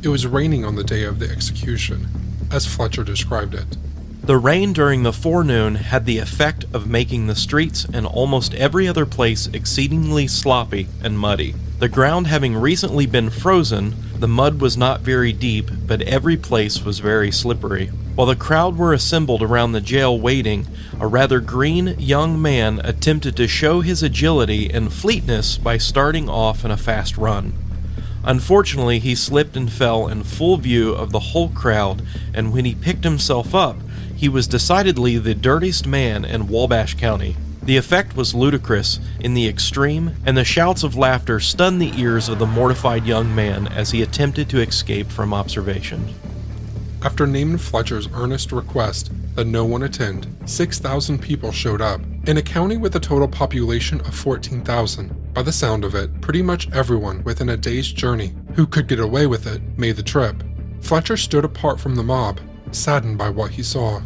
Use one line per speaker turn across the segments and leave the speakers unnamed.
It was raining on the day of the execution, as Fletcher described it.
The rain during the forenoon had the effect of making the streets and almost every other place exceedingly sloppy and muddy. The ground having recently been frozen, the mud was not very deep, but every place was very slippery. While the crowd were assembled around the jail waiting, a rather green young man attempted to show his agility and fleetness by starting off in a fast run. Unfortunately, he slipped and fell in full view of the whole crowd, and when he picked himself up, he was decidedly the dirtiest man in Wabash County. The effect was ludicrous in the extreme, and the shouts of laughter stunned the ears of the mortified young man as he attempted to escape from observation.
After Naaman Fletcher's earnest request that no one attend, 6,000 people showed up. In a county with a total population of 14,000, by the sound of it, pretty much everyone within a day's journey who could get away with it made the trip. Fletcher stood apart from the mob, saddened by what he saw.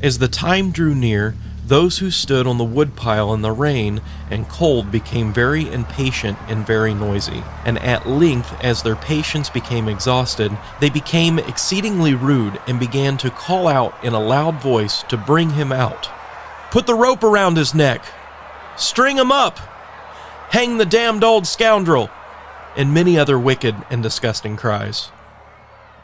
As the time drew near, those who stood on the woodpile in the rain and cold became very impatient and very noisy, and at length, as their patience became exhausted, they became exceedingly rude and began to call out in a loud voice to bring him out. "Put the rope around his neck! String him up! Hang the damned old scoundrel!" and many other wicked and disgusting cries.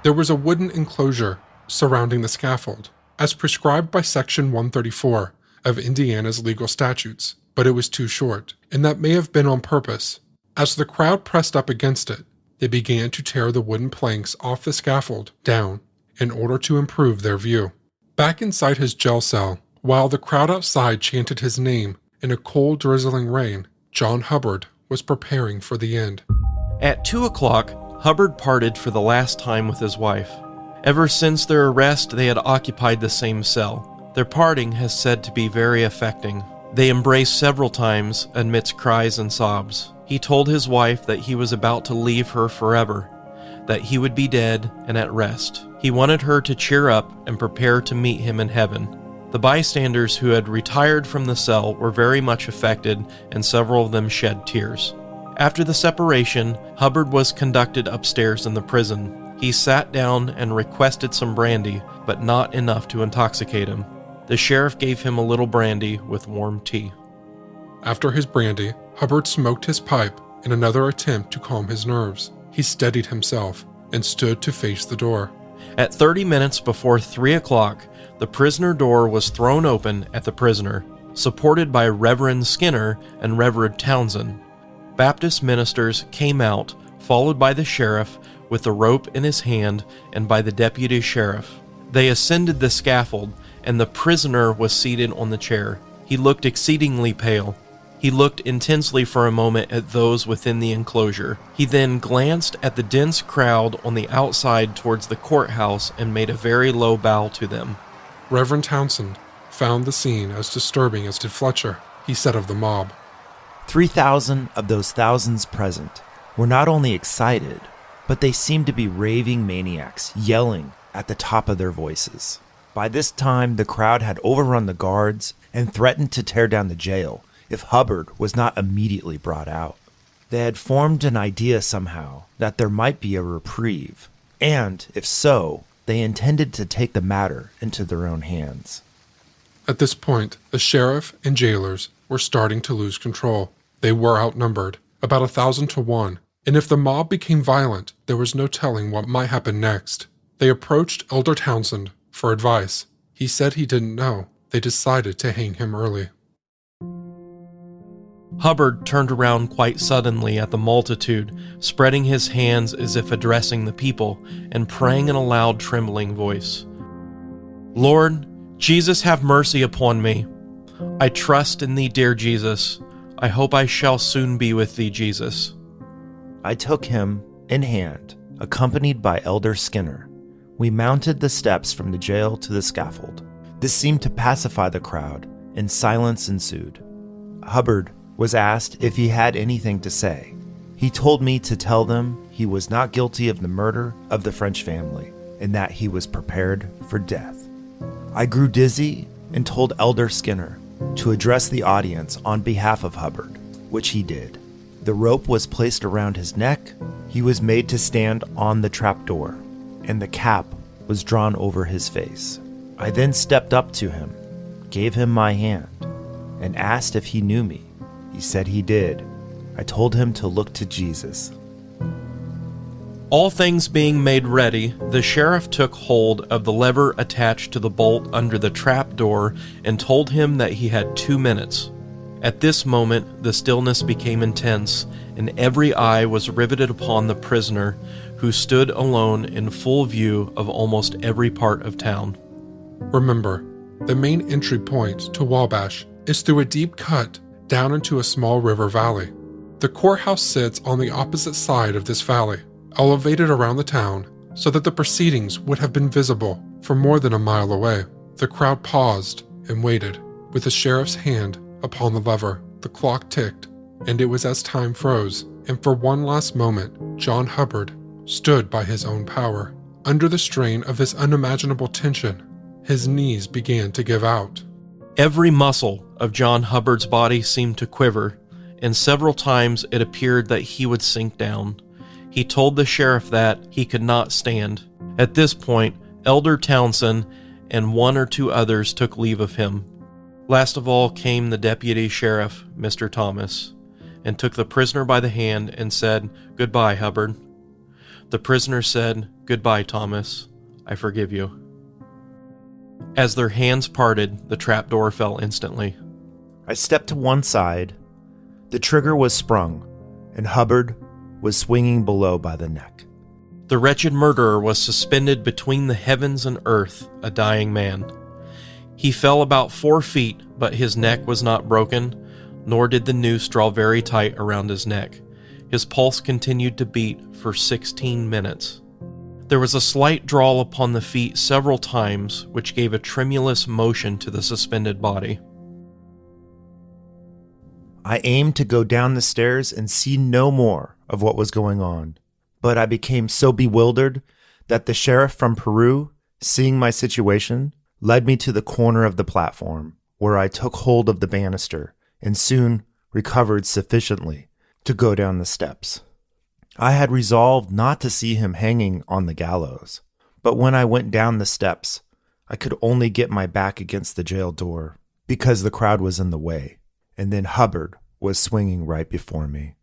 There was a wooden enclosure surrounding the scaffold, as prescribed by Section 134 of Indiana's legal statutes, but it was too short, and that may have been on purpose. As the crowd pressed up against it, they began to tear the wooden planks off the scaffold down in order to improve their view. Back inside his jail cell, while the crowd outside chanted his name in a cold, drizzling rain, John Hubbard was preparing for the end.
At 2 o'clock, Hubbard parted for the last time with his wife. Ever since their arrest, they had occupied the same cell. Their parting has said to be very affecting. They embraced several times amidst cries and sobs. He told his wife that he was about to leave her forever, that he would be dead and at rest. He wanted her to cheer up and prepare to meet him in heaven. The bystanders who had retired from the cell were very much affected, and several of them shed tears. After the separation, Hubbard was conducted upstairs in the prison. He sat down and requested some brandy, but not enough to intoxicate him. The sheriff gave him a little brandy with warm tea.
After his brandy, Hubbard smoked his pipe in another attempt to calm his nerves. He steadied himself and stood to face the door.
At 30 minutes before 3 o'clock, the prisoner door was thrown open at the prisoner, supported by Reverend Skinner and Reverend Townsend. Baptist ministers came out, followed by the sheriff with the rope in his hand and by the deputy sheriff. They ascended the scaffold, and the prisoner was seated on the chair. He looked exceedingly pale. He looked intensely for a moment at those within the enclosure. He then glanced at the dense crowd on the outside towards the courthouse and made a very low bow to them.
Reverend Townsend found the scene as disturbing as did Fletcher. He said of the mob,
3,000 of those thousands present were not only excited, but they seemed to be raving maniacs, yelling at the top of their voices. By this time, the crowd had overrun the guards and threatened to tear down the jail if Hubbard was not immediately brought out. They had formed an idea somehow that there might be a reprieve, and, if so, they intended to take the matter into their own hands.
At this point, the sheriff and jailers were starting to lose control. They were outnumbered, about 1,000 to 1, and if the mob became violent, there was no telling what might happen next. They approached Elder Townsend for advice. He said he didn't know. They decided to hang him early.
Hubbard turned around quite suddenly at the multitude, spreading his hands as if addressing the people, and praying in a loud, trembling voice. "Lord, Jesus, have mercy upon me. I trust in thee, dear Jesus. I hope I shall soon be with thee, Jesus."
I took him in hand, accompanied by Elder Skinner. We mounted the steps from the jail to the scaffold. This seemed to pacify the crowd, and silence ensued. Hubbard was asked if he had anything to say. He told me to tell them he was not guilty of the murder of the French family, and that he was prepared for death. I grew dizzy and told Elder Skinner to address the audience on behalf of Hubbard, which he did. The rope was placed around his neck. He was made to stand on the trapdoor, and the cap was drawn over his face. I then stepped up to him, gave him my hand, and asked if he knew me. He said he did. I told him to look to Jesus.
All things being made ready, the sheriff took hold of the lever attached to the bolt under the trap door and told him that he had 2 minutes. At this moment, the stillness became intense, and every eye was riveted upon the prisoner, who stood alone in full view of almost every part of town.
Remember, the main entry point to Wabash is through a deep cut down into a small river valley. The courthouse sits on the opposite side of this valley, elevated around the town so that the proceedings would have been visible from more than a mile away. The crowd paused and waited, with the sheriff's hand upon the lever. The clock ticked, and it was as time froze, and for one last moment, John Hubbard stood by his own power. Under the strain of this unimaginable tension, his knees began to give out.
Every muscle of John Hubbard's body seemed to quiver, and several times it appeared that he would sink down. He told the sheriff that he could not stand. At this point, Elder Townsend and 1 or 2 others took leave of him. Last of all came the deputy sheriff, Mr. Thomas, and took the prisoner by the hand and said, "Goodbye, Hubbard." The prisoner said, "Goodbye, Thomas. I forgive you." As their hands parted, the trapdoor fell instantly.
I stepped to one side. The trigger was sprung, and Hubbard was swinging below by the neck.
The wretched murderer was suspended between the heavens and earth, a dying man. He fell about 4 feet, but his neck was not broken, nor did the noose draw very tight around his neck. His pulse continued to beat for 16 minutes. There was a slight drawl upon the feet several times, which gave a tremulous motion to the suspended body.
I aimed to go down the stairs and see no more of what was going on, but I became so bewildered that the sheriff from Peru, seeing my situation, led me to the corner of the platform, where I took hold of the banister and soon recovered sufficiently to go down the steps. I had resolved not to see him hanging on the gallows, but when I went down the steps, I could only get my back against the jail door because the crowd was in the way, and then Hubbard was swinging right before me.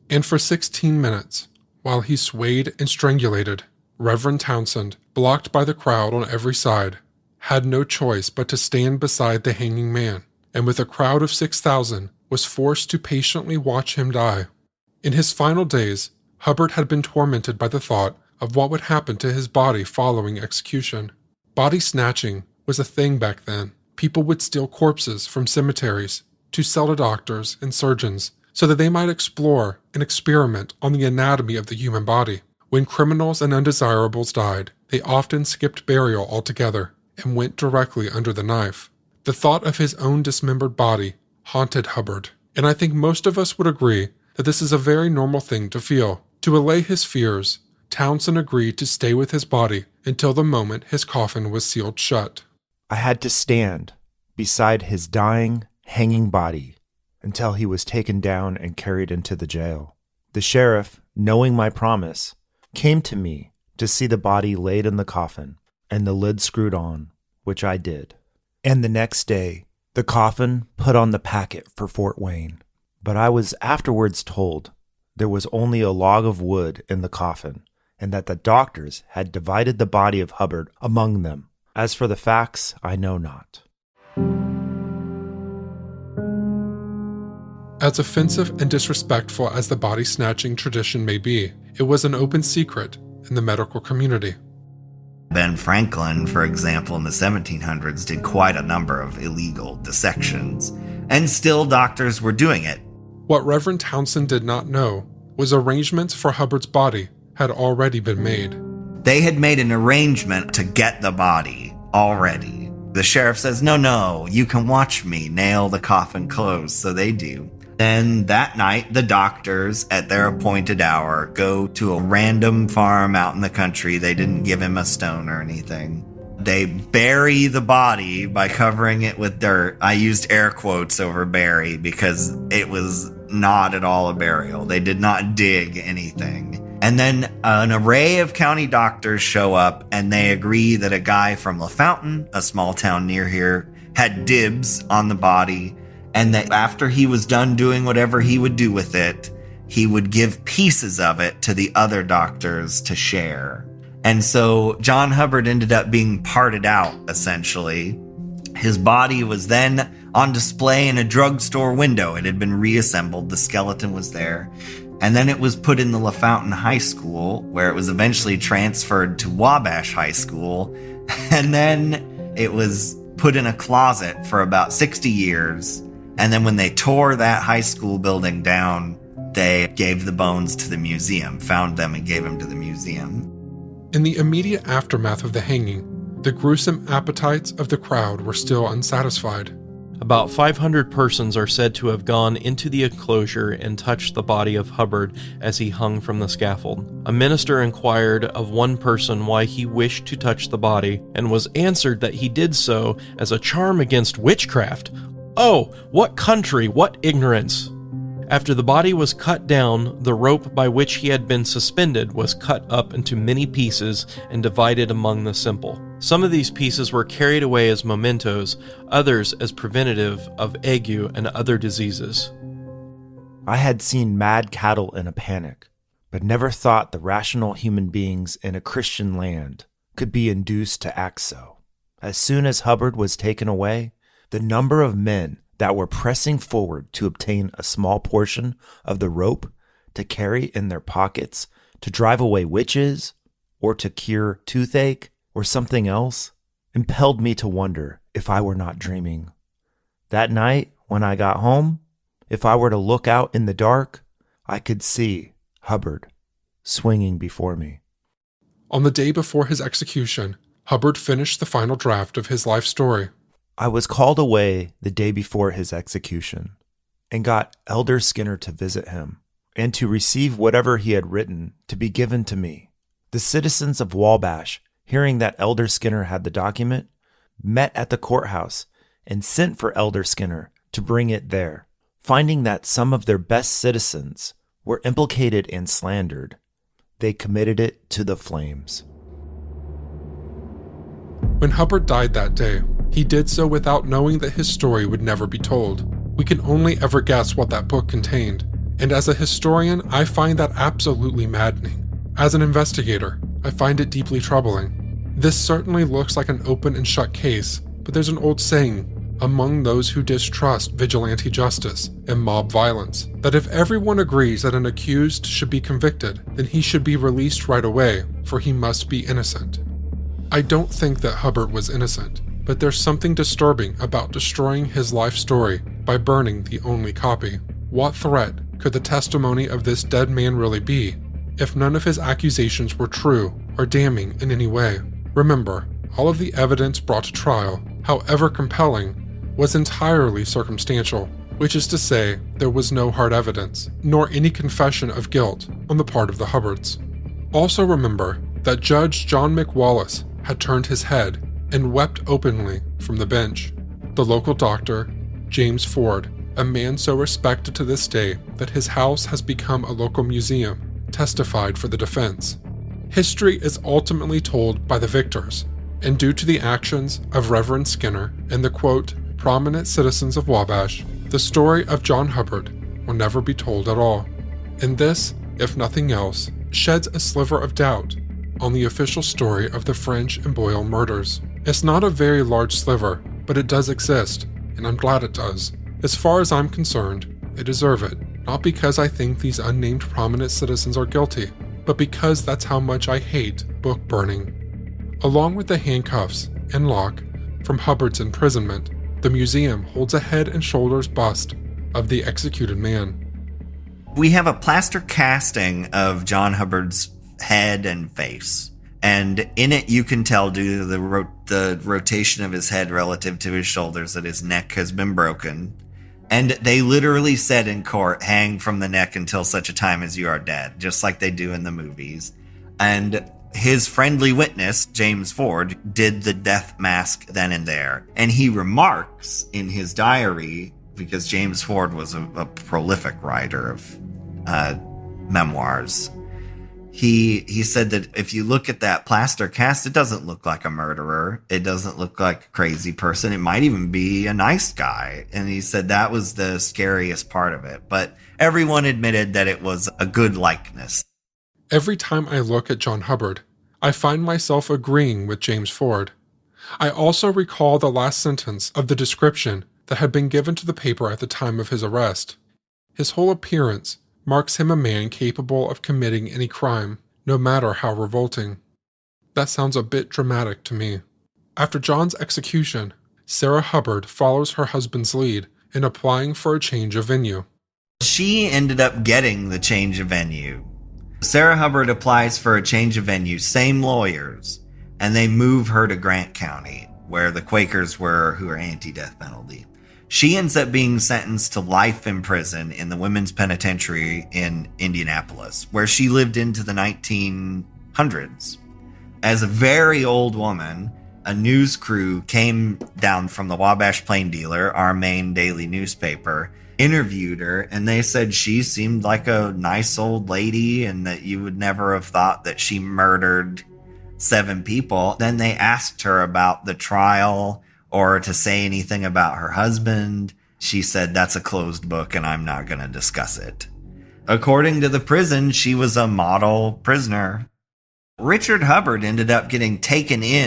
And for 16 minutes, while he swayed and strangulated, Reverend Townsend, blocked by the crowd on every side, had no choice but to stand beside the hanging man, and with a crowd of 6,000, was forced to patiently watch him die. In his final days, Hubbard had been tormented by the thought of what would happen to his body following execution. Body snatching was a thing back then. People would steal corpses from cemeteries to sell to doctors and surgeons so that they might explore and experiment on the anatomy of the human body. When criminals and undesirables died, they often skipped burial altogether and went directly under the knife. The thought of his own dismembered body haunted Hubbard, and I think most of us would agree that this is a very normal thing to feel. To allay his fears, Townsend agreed to stay with his body until the moment his coffin was sealed shut.
I had to stand beside his dying, hanging body until he was taken down and carried into the jail. The sheriff, knowing my promise, came to me to see the body laid in the coffin and the lid screwed on, which I did. And the next day, the coffin put on the packet for Fort Wayne. But I was afterwards told there was only a log of wood in the coffin, and that the doctors had divided the body of Hubbard among them. As for the facts, I know not.
As offensive and disrespectful as the body snatching tradition may be, it was an open secret in the medical community.
Ben Franklin, for example, in the 1700s did quite a number of illegal dissections, and still doctors were doing it.
What Reverend Townsend did not know was arrangements for Hubbard's body had already been made.
They had made an arrangement to get the body already. The sheriff says, no, you can watch me nail the coffin closed, so they do. Then that night, the doctors, at their appointed hour, go to a random farm out in the country. They didn't give him a stone or anything. They bury the body by covering it with dirt. I used air quotes over bury because it was not at all a burial. They did not dig anything. And then an array of county doctors show up, and they agree that a guy from LaFountain, a small town near here, had dibs on the body, and that after he was done doing whatever he would do with it, he would give pieces of it to the other doctors to share. And so John Hubbard ended up being parted out, essentially. His body was then on display in a drugstore window. It had been reassembled. The skeleton was there. And then it was put in the LaFountain High School, where it was eventually transferred to Wabash High School. And then it was put in a closet for about 60 years. And then when they tore that high school building down, they gave the bones to the museum, found them and gave them to the museum.
In the immediate aftermath of the hanging, the gruesome appetites of the crowd were still unsatisfied.
About 500 persons are said to have gone into the enclosure and touched the body of Hubbard as he hung from the scaffold. A minister inquired of one person why he wished to touch the body, and was answered that he did so as a charm against witchcraft. Oh, what country, what ignorance! After the body was cut down, the rope by which he had been suspended was cut up into many pieces and divided among the simple. Some of these pieces were carried away as mementos, others as preventative of ague and other diseases.
I had seen mad cattle in a panic, but never thought the rational human beings in a Christian land could be induced to act so. As soon as Hubbard was taken away, the number of men that were pressing forward to obtain a small portion of the rope to carry in their pockets to drive away witches or to cure toothache or something else impelled me to wonder if I were not dreaming. That night, when I got home, if I were to look out in the dark, I could see Hubbard swinging before me.
On the day before his execution, Hubbard finished the final draft of his life story.
I was called away the day before his execution and got Elder Skinner to visit him and to receive whatever he had written to be given to me. The citizens of Wabash, hearing that Elder Skinner had the document, met at the courthouse and sent for Elder Skinner to bring it there. Finding that some of their best citizens were implicated and slandered, they committed it to the flames.
When Hubbard died that day, he did so without knowing that his story would never be told. We can only ever guess what that book contained, and as a historian, I find that absolutely maddening. As an investigator, I find it deeply troubling. This certainly looks like an open and shut case, but there's an old saying among those who distrust vigilante justice and mob violence, that if everyone agrees that an accused should be convicted, then he should be released right away, for he must be innocent. I don't think that Hubbard was innocent, but there's something disturbing about destroying his life story by burning the only copy. What threat could the testimony of this dead man really be, if none of his accusations were true or damning in any way? Remember, all of the evidence brought to trial, however compelling, was entirely circumstantial, which is to say, there was no hard evidence, nor any confession of guilt on the part of the Hubbards. Also remember that Judge John McWallace had turned his head and wept openly from the bench. The local doctor, James Ford, a man so respected to this day that his house has become a local museum, testified for the defense. History is ultimately told by the victors, and due to the actions of Reverend Skinner and the, quote, prominent citizens of Wabash, the story of John Hubbard will never be told at all. And this, if nothing else, sheds a sliver of doubt on the official story of the French and Boyle murders. It's not a very large sliver, but it does exist, and I'm glad it does. As far as I'm concerned, they deserve it, not because I think these unnamed prominent citizens are guilty, but because that's how much I hate book burning. Along with the handcuffs and lock from Hubbard's imprisonment, the museum holds a head and shoulders bust of the executed man.
We have a plaster casting of John Hubbard's head and face. And in it, you can tell due to the rotation of his head relative to his shoulders that his neck has been broken. And they literally said in court, hang from the neck until such a time as you are dead, just like they do in the movies. And his friendly witness, James Ford, did the death mask then and there. And he remarks in his diary because James Ford was a prolific writer of memoirs. He said that if you look at that plaster cast, it doesn't look like a murderer. It doesn't look like a crazy person. It might even be a nice guy. And he said that was the scariest part of it. But everyone admitted that it was a good likeness.
Every time I look at John Hubbard, I find myself agreeing with James Ford. I also recall the last sentence of the description that had been given to the paper at the time of his arrest. His whole appearance marks him a man capable of committing any crime, no matter how revolting. That sounds a bit dramatic to me. After John's execution, Sarah Hubbard follows her husband's lead in applying for a change of venue.
She ended up getting the change of venue. Sarah Hubbard applies for a change of venue, same lawyers, and they move her to Grant County, where the Quakers were, who are anti-death penalty. She ends up being sentenced to life in prison in the women's penitentiary in Indianapolis, where she lived into the 1900s. As a very old woman, a news crew came down from the Wabash Plain Dealer, our main daily newspaper, interviewed her, and they said she seemed like a nice old lady and that you would never have thought that she murdered 7 people. Then they asked her about the trial or to say anything about her husband. She said, that's a closed book and I'm not going to discuss it. According to the prison, she was a model prisoner. Richard Hubbard ended up getting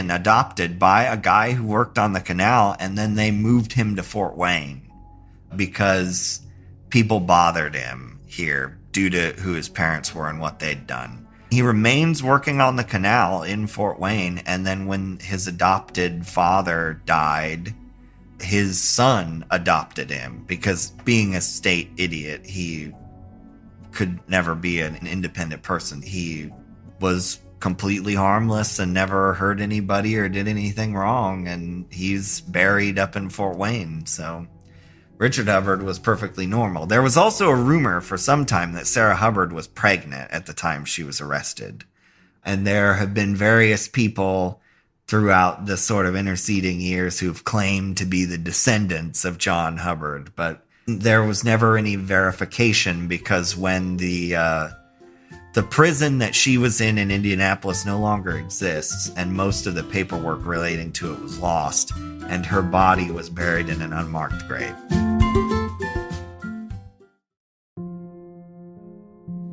adopted by a guy who worked on the canal, and then they moved him to Fort Wayne because people bothered him here due to who his parents were and what they'd done. He remains working on the canal in Fort Wayne, and then when his adopted father died, his son adopted him because, being a state idiot, he could never be an independent person. He was completely harmless and never hurt anybody or did anything wrong, and he's buried up in Fort Wayne. So Richard Hubbard was perfectly normal. There was also a rumor for some time that Sarah Hubbard was pregnant at the time she was arrested. And there have been various people throughout the sort of interceding years who've claimed to be the descendants of John Hubbard. But there was never any verification because when the prison that she was in Indianapolis no longer exists, and most of the paperwork relating to it was lost, and her body was buried in an unmarked grave.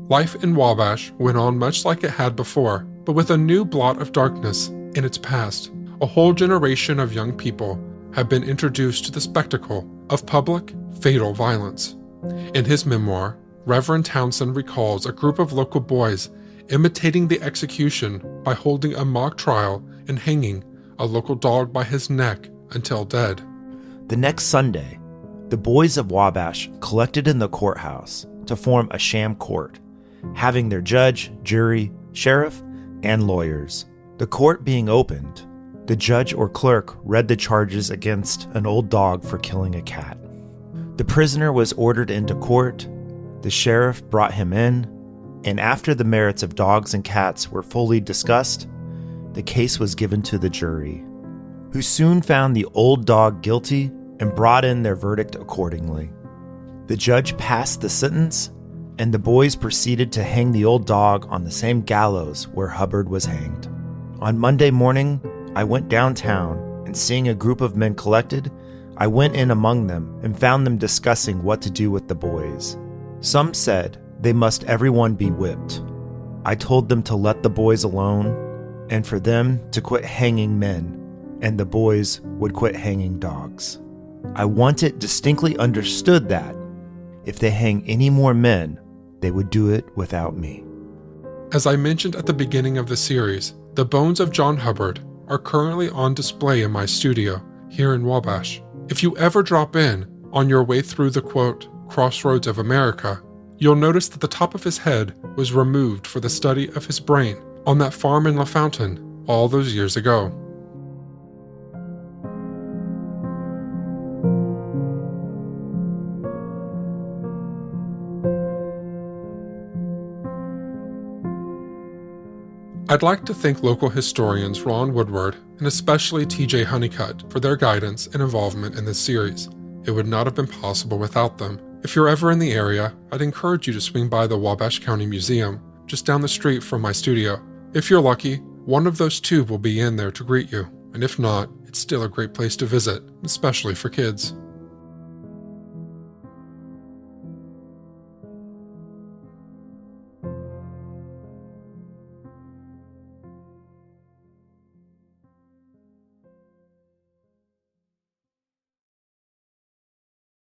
Life in Wabash went on much like it had before, but with a new blot of darkness in its past. A whole generation of young people have been introduced to the spectacle of public, fatal violence. In his memoir, Reverend Townsend recalls a group of local boys imitating the execution by holding a mock trial and hanging a local dog by his neck until dead.
The next Sunday, the boys of Wabash collected in the courthouse to form a sham court, having their judge, jury, sheriff, and lawyers. The court being opened, the judge or clerk read the charges against an old dog for killing a cat. The prisoner was ordered into court. The sheriff brought him in, and after the merits of dogs and cats were fully discussed, the case was given to the jury, who soon found the old dog guilty and brought in their verdict accordingly. The judge passed the sentence, and the boys proceeded to hang the old dog on the same gallows where Hubbard was hanged. On Monday morning, I went downtown, and seeing a group of men collected, I went in among them and found them discussing what to do with the boys. Some said they must everyone be whipped. I told them to let the boys alone and for them to quit hanging men, and the boys would quit hanging dogs. I want it distinctly understood that if they hang any more men, they would do it without me.
As I mentioned at the beginning of the series, the bones of John Hubbard are currently on display in my studio here in Wabash. If you ever drop in on your way through the quote, crossroads of America, you'll notice that the top of his head was removed for the study of his brain on that farm in LaFountain all those years ago. I'd like to thank local historians Ron Woodward and especially TJ Honeycutt for their guidance and involvement in this series. It would not have been possible without them. If you're ever in the area, I'd encourage you to swing by the Wabash County Museum, just down the street from my studio. If you're lucky, one of those two will be in there to greet you, and if not, it's still a great place to visit, especially for kids.